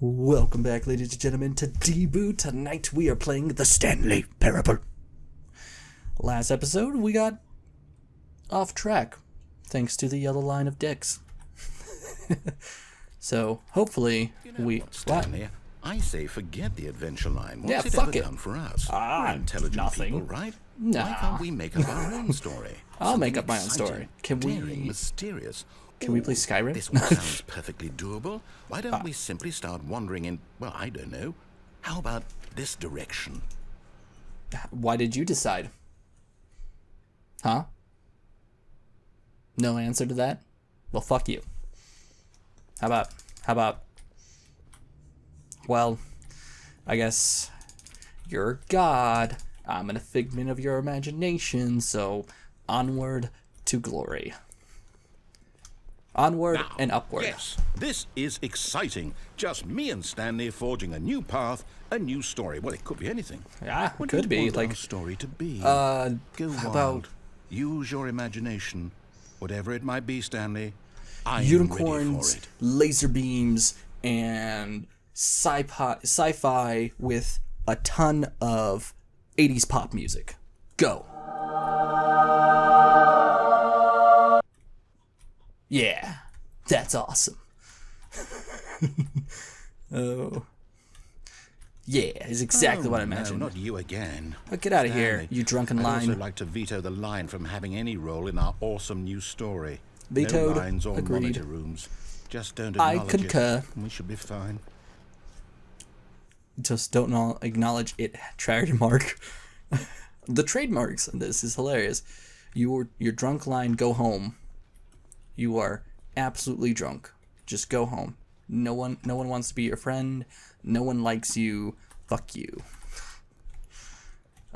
Welcome back, ladies and gentlemen, to Dboo. Tonight we are playing the Stanley Parable. Last episode we got off track, thanks to the yellow line of dicks. So hopefully Stanley, I say forget the adventure line. What's it ever done for us? We're intelligent people, right? Nah. Why can't we make up our own story? I'll make up my own story. Daring, mysterious. Can we play Skyrim? This all sounds perfectly doable. Why don't we simply start wandering in, well, I don't know. How about this direction? Why did you decide? Huh? No answer to that? Well, fuck you. How about, well, I guess you're God. I'm a figment of your imagination, so onward to glory. Onward and upward. Yes, this is exciting. Just me and Stanley forging a new path, a new story. Well, it could be anything. Yeah, what it could do you be want like our story to be. Go wild. about Use your imagination, whatever it might be, Stanley. I unicorns, am ready for it. laser beams, and sci-fi with a ton of 80s pop music. Go. Yeah, that's awesome. Oh. Yeah, is exactly what I imagined. No, not you again. Oh, get out of Stanley, here, you drunken I'd line. also like to veto the line from having any role in our awesome new story. Vetoed. No lines or Agreed. monitor rooms. Just don't I acknowledge concur. it. We should be fine. Just don't acknowledge it. Trademark. The trademarks on this is hilarious. Your drunk line, go home. You are absolutely drunk. Just go home. No one wants to be your friend. No one likes you. Fuck you.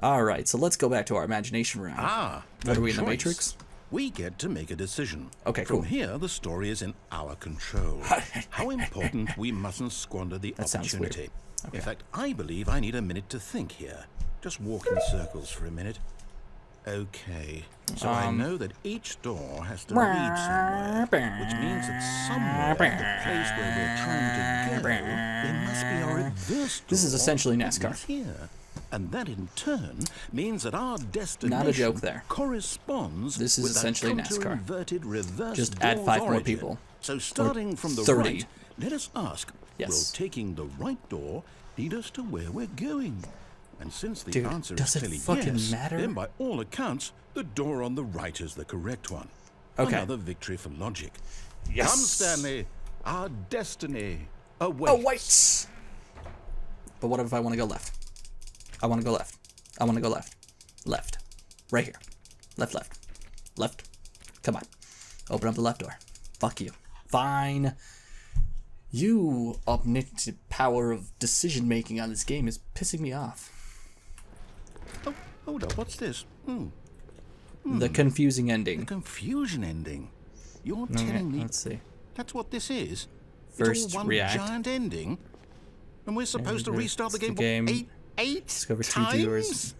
All right, so let's go back to our imagination round. What are we in the Matrix? We get to make a decision. Okay, cool. From here, the story is in our control. How important we mustn't squander the opportunity. Okay. In fact, I believe I need a minute to think here. Just walk in circles for a minute. Okay, so I know that each door has to lead somewhere, which means that somewhere, the place where we're trying to go, there must be a reverse door. This is essentially NASCAR. that leads here. And that in turn means that our destination Not a joke there. corresponds This is with essentially that NASCAR. counter-inverted reverse Just add door's 5 more origin. people. So starting from the 30. right, let us ask, Yes. will taking the right door lead us to where we're going? And since the Dude, answer does is it clearly fucking yes, matter? then by all accounts, the door on the right is the correct one. Okay. Another victory for logic. Yes. Come, Stanley, our destiny awaits. Oh, wait. But what if I want to go left? I want to go left. I want to go left. Left. Right here. Left. Left. Come on. Open up the left door. Fuck you. Fine. You omnipotent power of decision making on this game is pissing me off. Oh, hold up, what's this? The confusing ending. The confusion ending. You're telling me Let's see. that's what this is? First, it's all one react. giant ending? And we're supposed to restart the It's game, the game. eight Discover 2 times? doors.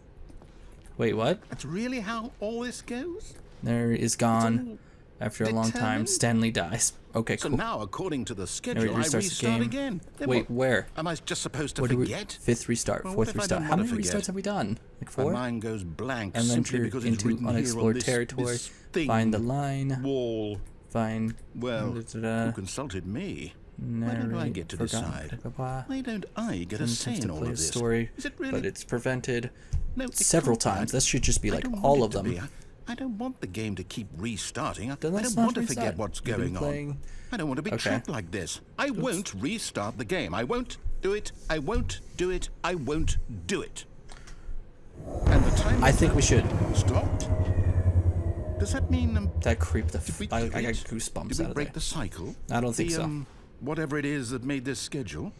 Wait, what? That's really how all this goes? There is gone. After a long time, determined? Stanley dies. Okay, So cool. now, according to the Now schedule, it I restarts the restart game. again. Then Wait, what? where? Am I just supposed to What do we? forget? 5th restart, Well, 4th what if I restart. don't How wanna many forget? restarts have we done? Like My 4? mind goes blank And simply enter because it's into written here on unexplored this, territory. this thing, Find the line. wall. Find. Well, Da-da-da. who consulted me? Why don't I Narrate, get to forgotten, decide? blah-blah-blah. Why don't I get a Then say attempts in to all play of a this? story, Is it really? but it's prevented No, it several can't be. times. That should just be I like don't all want of it to them. be. I don't want the game to keep restarting. I Then don't let's want not to forget restart. what's You've been going playing- on. I don't want to be Okay. trapped like this. I won't restart the game. I won't do it. I won't do it. I won't do it. And the time I think we should. stopped. Does that mean That creeped the. did we I got did goosebumps we out of break there. the cycle? I don't think so. Whatever it is that made this schedule.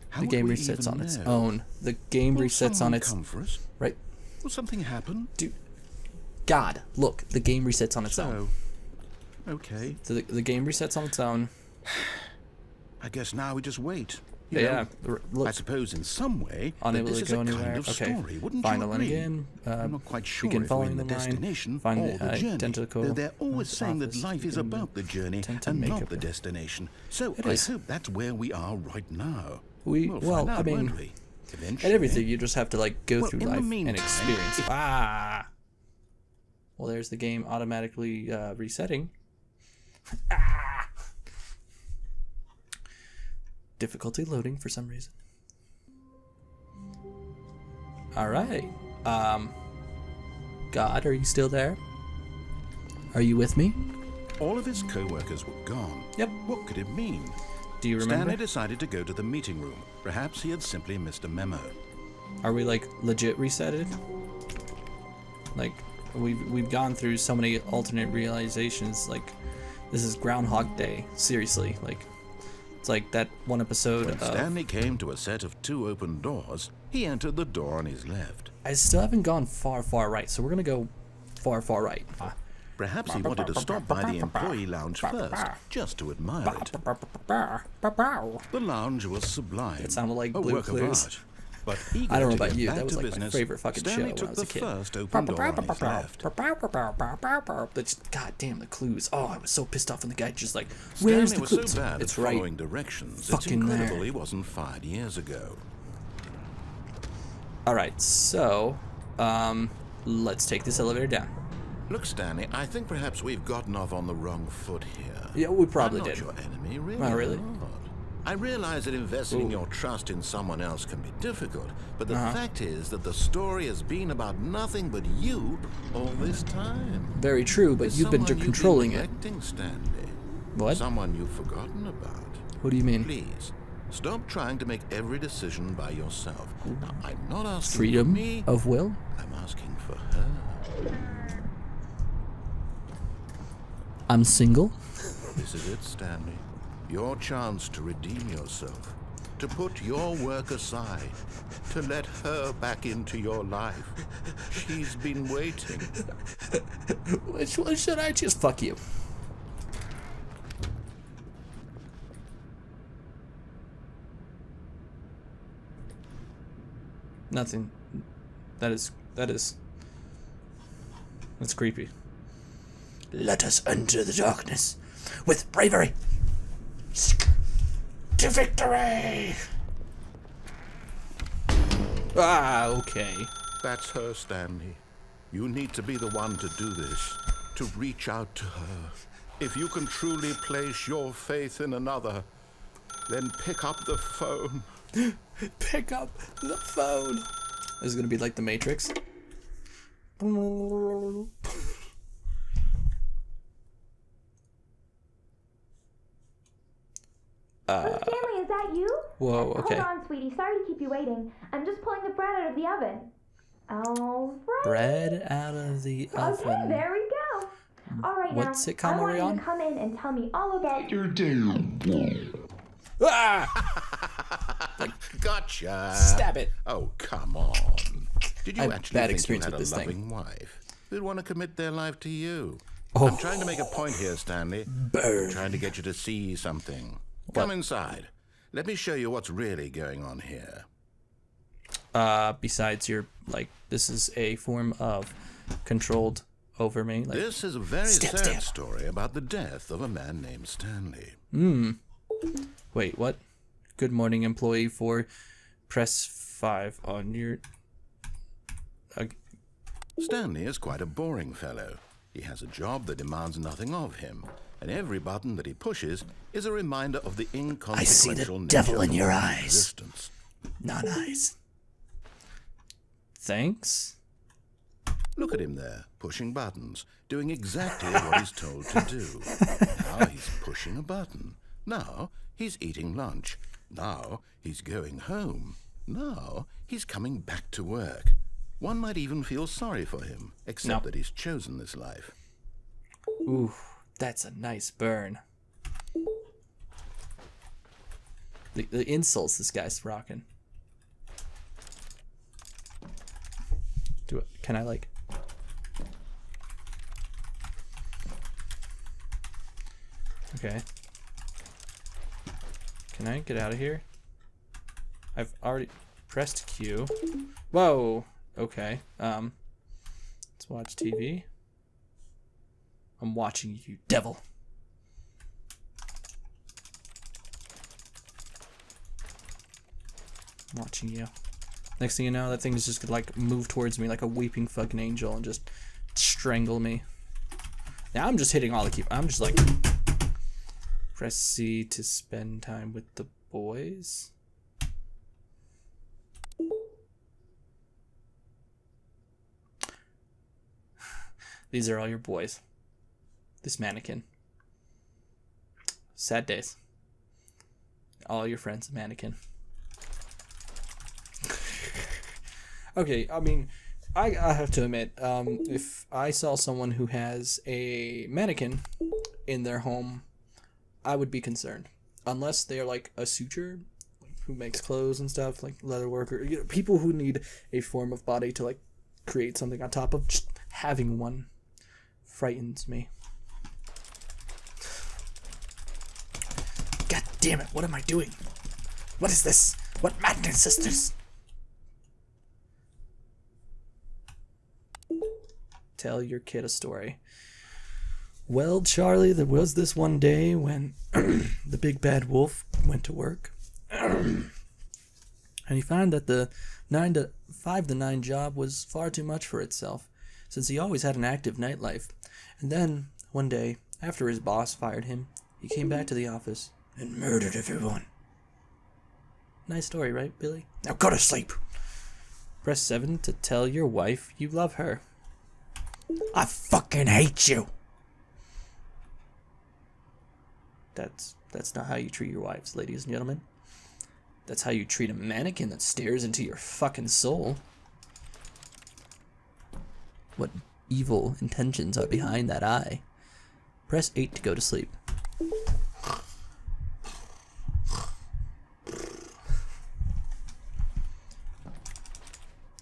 How The would game we resets even on its know? own. The game Will resets on someone its. come for us? Right. Will something happen? Dude. God, look, the game resets on its own. So, okay. The game resets on its own. I guess now we just wait. You Yeah, know, I look, suppose in some way that unable this to is go a anywhere. kind of Okay, story, wouldn't find you the line agree? again. I'm not quite sure Begin if we're following in the the line. destination Find or the journey. identical Though they're always saying that office. life is Begin about the journey attempt to and make not up the a- destination. So It I is. hope that's where we are right now. Well, find I out, mean, won't we? and Eventually. everything, you just have to like go Well, through in the life and meantime, experience. Ah. Well, there's the game automatically resetting. Ah. Difficulty loading for some reason. All right. God, are you still there? Are you with me? All of his co-workers were gone. Yep. What could it mean? Do you remember? Stanley decided to go to the meeting room. Perhaps he had simply missed a memo. Are we like legit resetted? Like we've gone through so many alternate realizations. Like this is Groundhog Day. Seriously, like it's like that one episode When of. Stanley came to a set of 2 open doors, he entered the door on his left. I still haven't gone far right, so we're gonna go far right. Perhaps he wanted to stop by the employee lounge first, just to admire it. The lounge was sublime. It sounded like a Blue work of Clues. art. But eager I don't know to about get you, back that was to like my business, favorite fucking show Stanley when I took was a the kid. first open door on his left. God damn the clues. Oh, I was so pissed off when the guy just like, where's Stanley the was clues? so bad It's at right. following directions. It's fucking incredible there. he wasn't fired years ago. Alright, so let's take this elevator down. Look, Stanley, I think perhaps we've gotten off on the wrong foot here. Yeah, we probably I'm not did. your enemy, really. Oh, really? I'm not. I realize that investing your trust in someone else can be difficult, but the fact is that the story has been about nothing but you all this time. Very true, but There's you've been someone controlling it. neglecting, Stanley. What? Someone you've forgotten about. What do you mean? Please, stop trying to make every decision by yourself. Now, I'm not asking Freedom for me. of will? I'm asking for her. I'm single? This is it, Stanley. Your chance to redeem yourself. To put your work aside. To let her back into your life. She's been waiting. Which one should I choose? Fuck you. Nothing. That's creepy. Let us enter the darkness with bravery. To victory! Ah, okay. That's her, Stanley. You need to be the one to do this. To reach out to her. If you can truly place your faith in another, then pick up the phone. Pick up the phone. This is gonna be like the Matrix. Oh, Stanley, is that you? Whoa, okay. Hold on, sweetie. Sorry to keep you waiting. I'm just pulling the bread out of the oven. All right. Bread out of the oven. Okay, there we go. All right, What now, sitcom I are we want you on? to come in and tell me all about your Ah! Gotcha. Stab it. Oh, come on. Did you I have actually bad think you experience had with a this thing. loving wife who'd want to commit their life to you? Oh. I'm trying to make a point here, Stanley. Burn. I'm trying to get you to see something. Come inside. Let me show you what's really going on here. Besides your, like, this is a form of controlled over me. Like, This is a very Step, sad step. story about the death of a man named Stanley. wait, what? Good morning, employee 4. Press 5 on your... Stanley is quite a boring fellow. He has a job that demands nothing of him, and every button that he pushes is a reminder of the inconsequential devil in nature your of his eyes. existence. Not eyes. Thanks. Look at him there, pushing buttons, doing exactly what he's told to do. Now he's pushing a button. Now he's eating lunch. Now he's going home. Now he's coming back to work. One might even feel sorry for him, except that he's chosen this life. Ooh, that's a nice burn. The insults this guy's rocking. Can I like... Okay. Can I get out of here? I've already pressed Q. Whoa. Okay. Let's watch TV. I'm watching you, devil. I'm watching you. Next thing you know, that thing is just gonna like move towards me like a weeping fucking angel and just strangle me. Now I'm just hitting all the keys. I'm just like, press C to spend time with the boys. These are all your boys. This mannequin. Sad days. All your friends, mannequin. Okay, I mean, I have to admit, if I saw someone who has a mannequin in their home, I would be concerned. Unless they're like a suture, who makes clothes and stuff, like leather worker, you know, people who need a form of body to like create something on top of. Just having one frightens me. God damn it, what am I doing? What is this? What madness is this? Tell your kid a story. Well, Charlie, there was this one day when the big bad wolf went to work. And he found that the 5 to 9 job was far too much for itself, since he always had an active nightlife. And then, one day, after his boss fired him, he came back to the office and murdered everyone. Nice story, right, Billy? Now go to sleep! Press 7 to tell your wife you love her. I fucking hate you! That's not how you treat your wives, ladies and gentlemen. That's how you treat a mannequin that stares into your fucking soul. What evil intentions are behind that eye? Press 8 to go to sleep.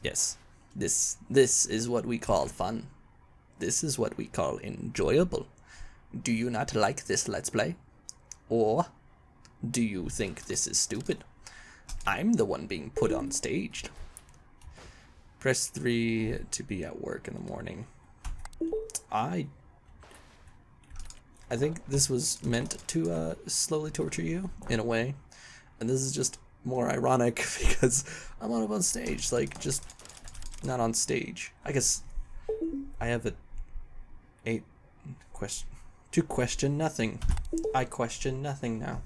Yes, this is what we call fun. This is what we call enjoyable. Do you not like this Let's Play? Or do you think this is stupid? I'm the one being put on stage. Press 3 to be at work in the morning. I think this was meant to slowly torture you in a way. And this is just more ironic because I'm on stage. Like, just not on stage. I guess I have to question nothing. I question nothing now.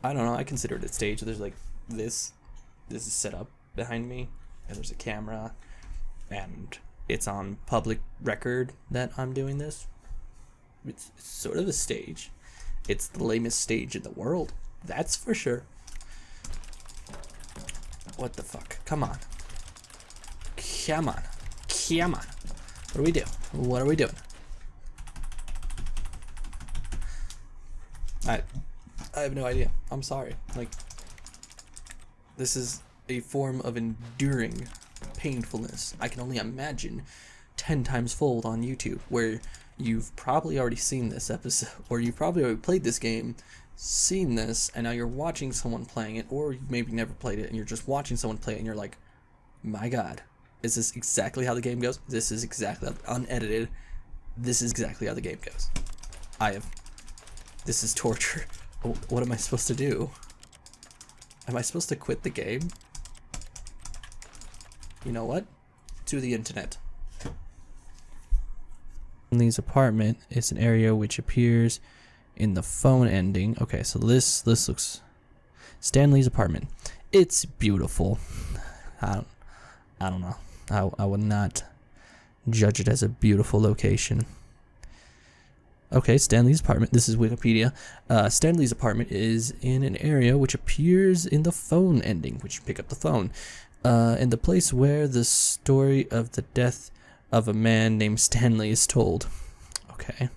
I don't know, I consider it a stage. There's like this is set up behind me, and there's a camera, and it's on public record that I'm doing this. It's sort of a stage. It's the lamest stage in the world, that's for sure. What the fuck? Come on. Come on. Come on. What do we do? What are we doing? I have no idea. I'm sorry. Like, this is a form of enduring painfulness. I can only imagine 10 times fold on YouTube, where you've probably already seen this episode, or you've probably already played this game, seen this, and now you're watching someone playing it, or you maybe never played it, and you're just watching someone play it, and you're like, my god, is this exactly how the game goes? This is exactly unedited. This is exactly how the game goes. This is torture. What am I supposed to do? Am I supposed to quit the game? You know what? To the internet. Stanley's apartment is an area which appears in the phone ending. Okay, so this looks... Stanley's apartment. It's beautiful. I don't know. I would not judge it as a beautiful location. Okay, Stanley's apartment. This is Wikipedia. Stanley's apartment is in an area which appears in the phone ending, which you pick up the phone. In the place where the story of the death of a man named Stanley is told. Okay.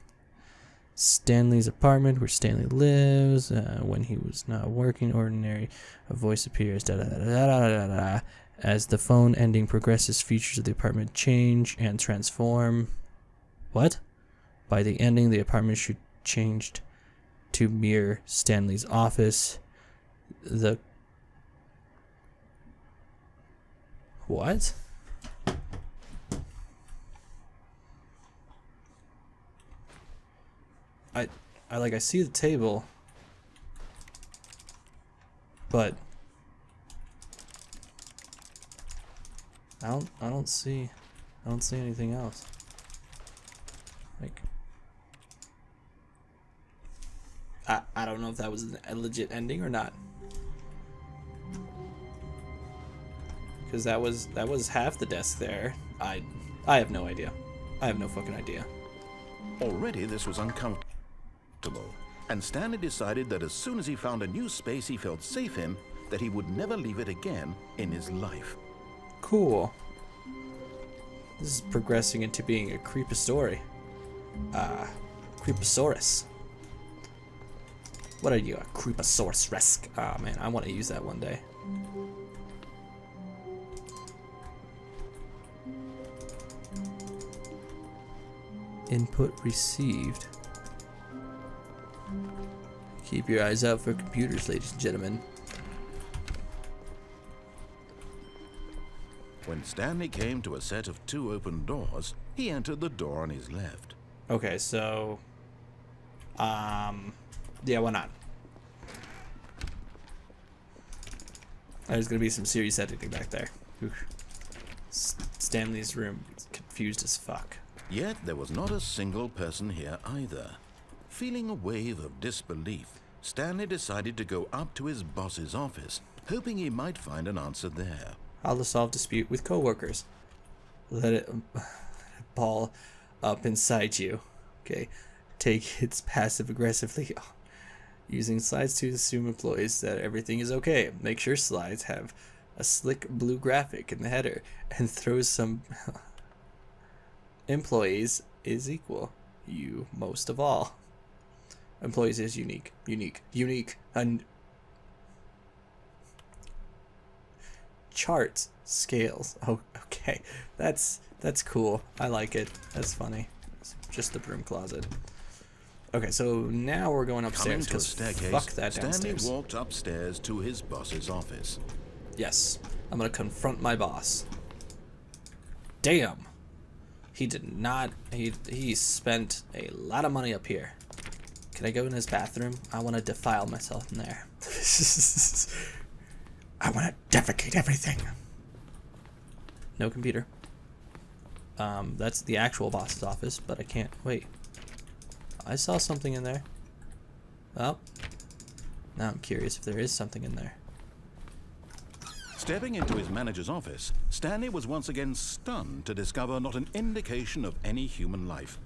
Stanley's apartment, where Stanley lives. When he was not working ordinary, a voice appears. Da, da, da, da, da, da, da. As the phone ending progresses, features of the apartment change and transform. What? By the ending, the apartment should changed to mirror Stanley's office. The What? I see the table, but I don't see anything else. Like, I don't know if that was a legit ending or not, because that was half the desk there. I have no idea. I have no fucking idea. Already this was uncomfortable, and Stanley decided that as soon as he found a new space he felt safe in, that he would never leave it again in his life. Cool. This is progressing into being a creepostory. Creeposaurus. What are you, a creeposaurus-esque? Ah, man, I want to use that one day. Input received. Keep your eyes out for computers, ladies and gentlemen. When Stanley came to a set of 2 open doors, he entered the door on his left. Okay, so... yeah, why not? There's gonna be some serious editing back there. Oof. Stanley's room is confused as fuck. Yet there was not a single person here either. Feeling a wave of disbelief, Stanley decided to go up to his boss's office, hoping he might find an answer there. How to solve dispute with coworkers. Let it ball up inside you. Okay. Take it passive aggressively. Using slides to assume employees that everything is okay. Make sure slides have a slick blue graphic in the header and throw some employees is equal. You most of all. Employees is unique, and charts, scales. Oh, okay, that's cool. I like it. That's funny. It's just the broom closet. Okay, so now we're going upstairs because fuck that downstairs. Stanley walked upstairs to his boss's office. Yes, I'm gonna confront my boss. Damn, he did not. He spent a lot of money up here. Can I go in his bathroom? I want to defile myself in there. I want to defecate everything. No computer. That's the actual boss's office, but I can't. Wait. I saw something in there. Oh. Now I'm curious if there is something in there. Stepping into his manager's office, Stanley was once again stunned to discover not an indication of any human life.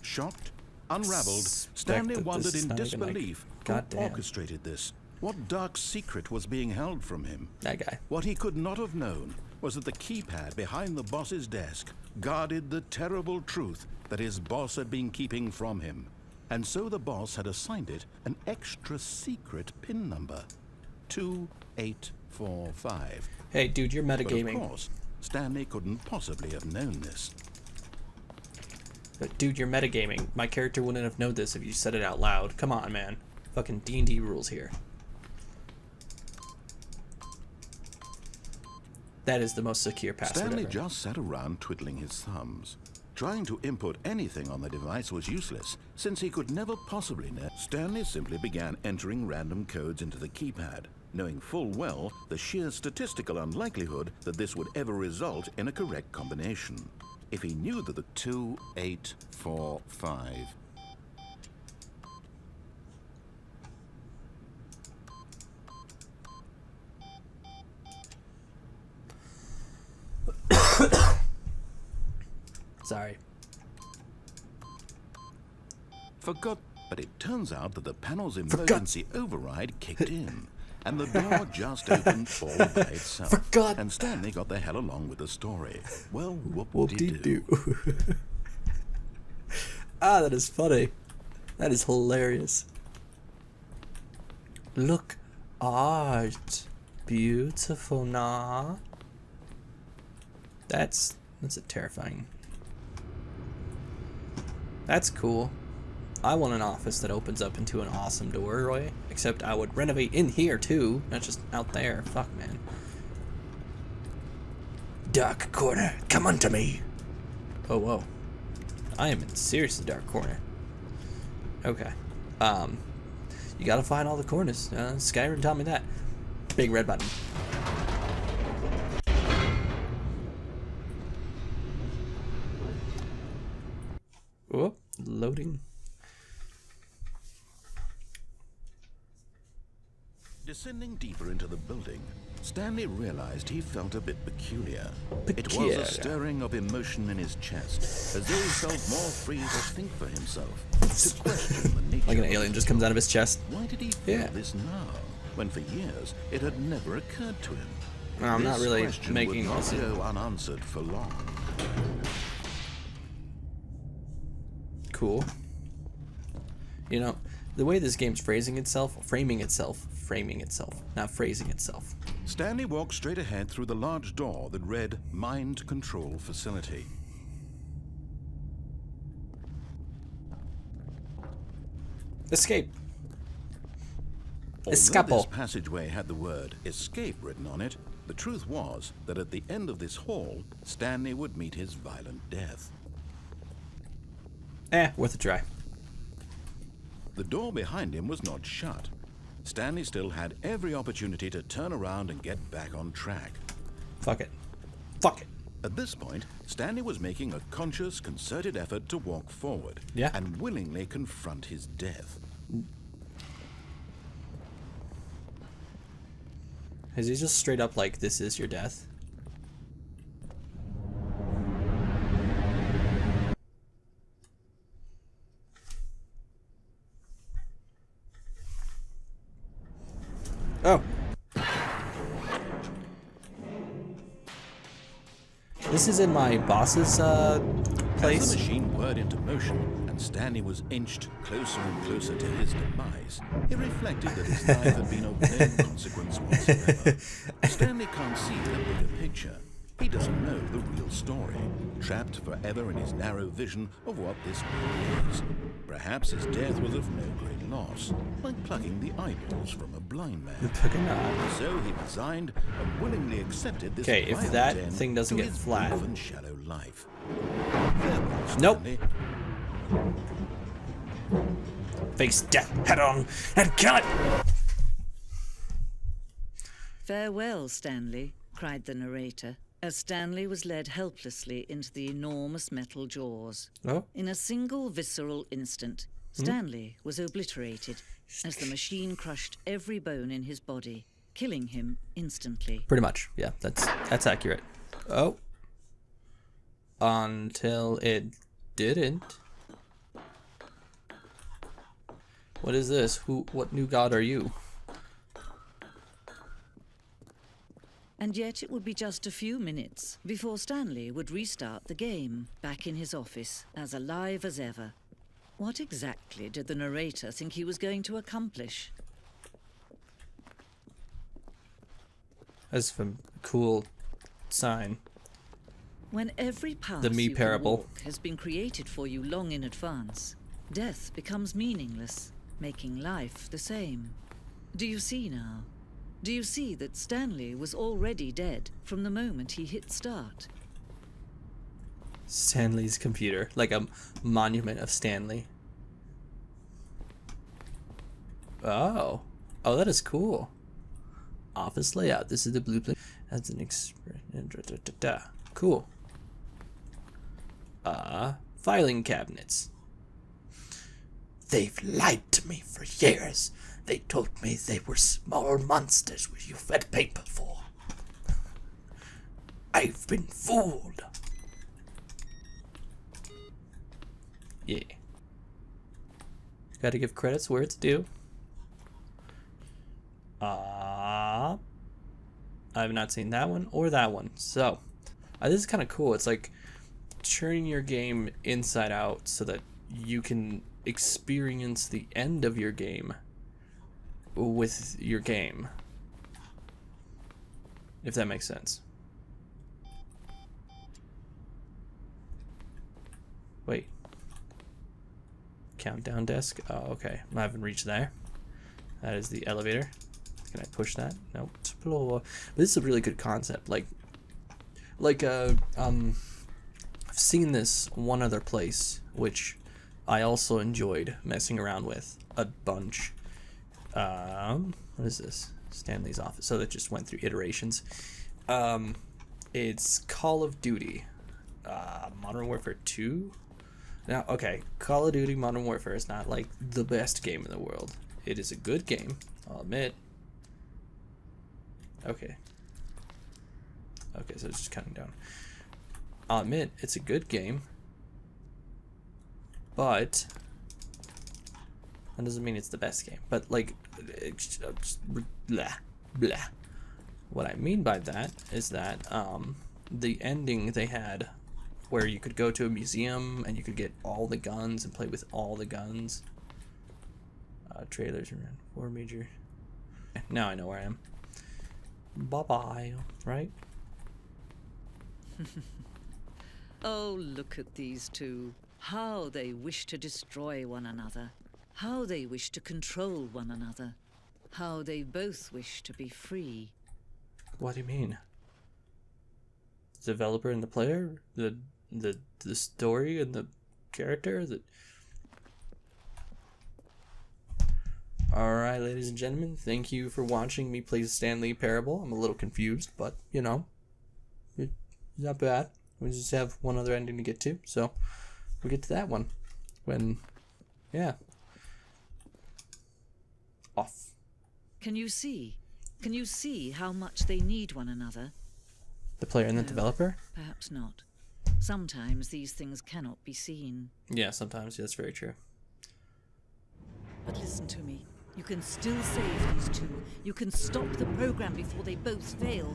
Shocked, unraveled, Stanley wondered in disbelief who orchestrated this. What dark secret was being held from him? That guy. What he could not have known was that the keypad behind the boss's desk guarded the terrible truth that his boss had been keeping from him. And so the boss had assigned it an extra secret PIN number. 2845. Hey, dude, you're metagaming. But of course, Stanley couldn't possibly have known this. But dude, you're metagaming. My character wouldn't have known this if you said it out loud. Come on, man. Fucking D&D rules here. That is the most secure password Stanley ever. just sat around twiddling his thumbs. Trying to input anything on the device was useless, since he could never possibly know. Stanley simply began entering random codes into the keypad, knowing full well the sheer statistical unlikelihood that this would ever result in a correct combination. If he knew that the 2845 Sorry. Forgot, but it turns out that the panel's emergency override kicked in, and the door just opened all by itself. And Stanley got the hell along with the story. Well, whoop-de-doo. Ah, that is funny. That is hilarious. Look, art. Beautiful, nah. That's a terrifying. That's cool. I want an office that opens up into an awesome doorway, except I would renovate in here too, not just out there. Fuck, man. Dark corner, come unto me. Oh, whoa. I am in seriously dark corner. Okay. You gotta find all the corners. Skyrim taught me that. Big red button. Whoop, loading. Descending deeper into the building, Stanley realized he felt a bit peculiar. It Peculiar. was a stirring of emotion in his chest, as though he felt more free to think for himself, to question the nature Like an of alien his just comes job. out of his chest. Why did he feel Yeah. this now, when for years it had never occurred to him? No, I'm not This really question making would not this. go unanswered for long. Cool. You know, the way this game's framing itself, not phrasing itself. Stanley walked straight ahead through the large door that read Mind Control Facility. Escape. Although Escapo. this passageway had the word escape written on it, the truth was that at the end of this hall, Stanley would meet his violent death. Worth a try. The door behind him was not shut. Stanley still had every opportunity to turn around and get back on track. Fuck it. Fuck it. At this point, Stanley was making a conscious, concerted effort to walk forward Yeah. and willingly confront his death. Is he just straight up like, this is your death? Oh. This is in my boss's As place. the machine whirred into motion and Stanley was inched closer and closer to his demise, he reflected that his life had been of no consequence whatsoever. Stanley can't see the bigger picture. He doesn't know the real story, trapped forever in his narrow vision of what this world is. Perhaps his death was of no great loss, like plucking the eyeballs from a blind man. So he resigned and willingly accepted this Okay, if violent that end thing doesn't to get his flat. brief and shallow life. Farewell, Nope. Stanley. Face death head on and kill it! Farewell, Stanley, cried the narrator, as Stanley was led helplessly into the enormous metal jaws. Oh. In a single visceral instant, Stanley was obliterated as the machine crushed every bone in his body, killing him instantly. Pretty much. Yeah, that's accurate. Oh. Until it didn't. What is this? What new god are you? And yet it would be just a few minutes before Stanley would restart the game, back in his office, as alive as ever. What exactly did the narrator think he was going to accomplish? That's a cool sign. When every path The Me you can Parable. walk has been created for you long in advance, death becomes meaningless, making life the same. Do you see now? Do you see that Stanley was already dead from the moment he hit start? Stanley's computer, like a monument of Stanley. Oh, that is cool. Office layout. This is the blueprint. That's an cool. Filing cabinets. They've lied to me for years. They told me they were small monsters which you fed paper for. I've been fooled. Yeah. Gotta give credits where it's due. I've not seen that one or that one. So, this is kind of cool. It's like turning your game inside out so that you can experience the end of your game with your game. If that makes sense. Wait. Countdown desk? Oh, okay. I haven't reached there. That is the elevator. Can I push that? Nope. Explore. But this is a really good concept. Like like I've seen this one other place, which I also enjoyed messing around with a bunch. What is this? Stanley's office. So that just went through iterations. It's Call of Duty, Modern Warfare 2. Now, okay, Call of Duty Modern Warfare is not like the best game in the world. It is a good game, I'll admit. Okay, so it's just cutting down. I'll admit it's a good game, but that doesn't mean it's the best game. But like, it's just blah blah. What I mean by that is that the ending they had, where you could go to a museum and you could get all the guns and play with all the guns. Trailers around 4 major. Now I know where I am. Bye bye, right? Oh, look at these two. How they wish to destroy one another. How they wish to control one another. How they both wish to be free. What do you mean? The developer and the player? The story and the character? Alright, ladies and gentlemen, thank you for watching me play Stanley Parable. I'm a little confused, but, you know, it's not bad. We just have one other ending to get to, so we'll get to that one when, yeah. Off. Can you see? Can you see how much they need one another? The player and the No, developer? Perhaps not. Sometimes these things cannot be seen. Yeah, sometimes. That's very true. But listen to me. You can still save these two. You can stop the program before they both fail.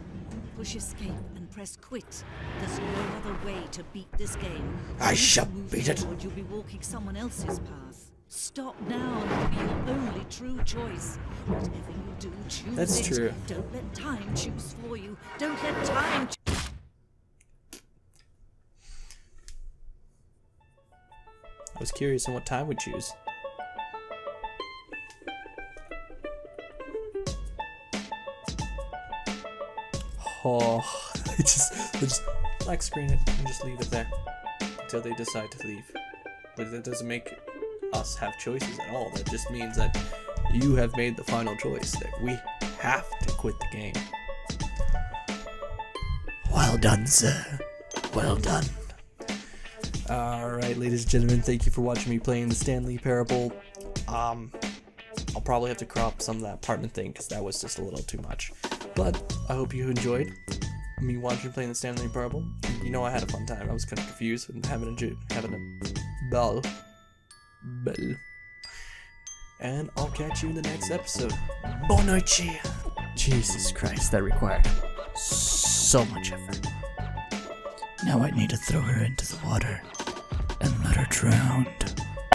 Push escape and press quit. There's no other way to beat this game. I If you shall move beat it. forward, you'll be walking someone else's path. Stop now and it'll be your only true choice. Whatever you do, choose That's it. true. Don't let time choose for you. Don't let time I was curious on what time we'd choose. Oh, I just black screen it and just leave it there until they decide to leave. But that doesn't make us have choices at all. That just means that you have made the final choice, that we have to quit the game. Well done, sir. Well done. Alright, ladies and gentlemen, thank you for watching me playing the Stanley Parable. I'll probably have to crop some of that apartment thing because that was just a little too much. But I hope you enjoyed me watching playing the Stanley Parable. You know, I had a fun time. I was kind of confused and having a bell. And I'll catch you in the next episode. Bon noite. Jesus Christ, that required so much effort. Now I need to throw her into the water and let her drown.